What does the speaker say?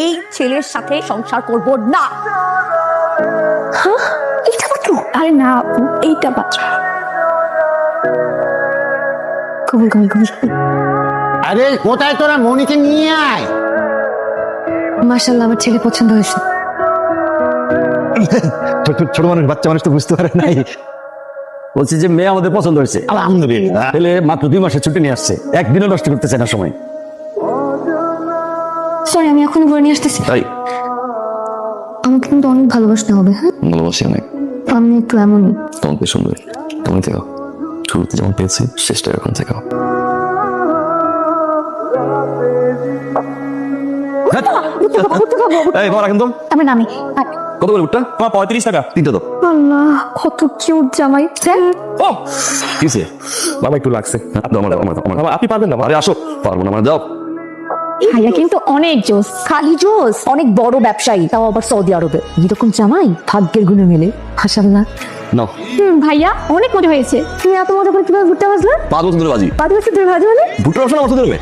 এই ছেলের সাথে সংসার করব না। এইটা মাত্র? আরে না আপু, এইটা মাত্র। কবুল কবুল কবুল। আরে কোথায় তোরা? মনিকে নিয়ে আয়। মাশাআল্লাহ, আমার ছেলে পছন্দ হয়েছে। ছোট মানুষ, বাচ্চা মানুষ তো বুঝতে পারে নাই। বলছি যে মেয়ে আমাদের পছন্দ হয়েছে, আলহামদুলিল্লাহ। ছেলে মাত্র 2 মাসের ছুটি নিয়ে আসছে, একদিনও নষ্ট করতে চায় না সময়। সরি, আমি এখনই করে নিয়ে আসতেছি। তাই আমাকে কিন্তু অনেক ভালোবাসতে হবে। হ্যাঁ, ভালোবাসি অনেক, আমি একটু এমনই। তোমাকে সুন্দর তেমন থেকো, শুরুতে যেমন পেয়েছি শেষটা এরকম থেকো। এই বাবা রাখেন তো। আমি নামি। কত করে উঠটা? তোমার 35 টাকা 3টা দাও। আল্লাহ, কত কিউট জামাই। ও কিসে বাবা একটু লাগছে। আপনি পারবেন না? আরে আসো, পারবো না মানে, যাও। ভাইয়া কিন্তু অনেক জোস, খালি জোস, অনেক বড় ব্যবসায়ী, তাও আবার সৌদি আরবে। এরকম জামাই ভাগ্যের গুণে মেলে। মাশাআল্লাহ। নাও। ভাইয়া অনেক মজা হয়েছে। তুমি এত মজা করে কিভাবে ভুট্টা ভাজলে? 5 বছর ধরে বাজি। 5 বছর ধরে ভাজি মানে? ভুট্টার অপশন আমার ধরবে।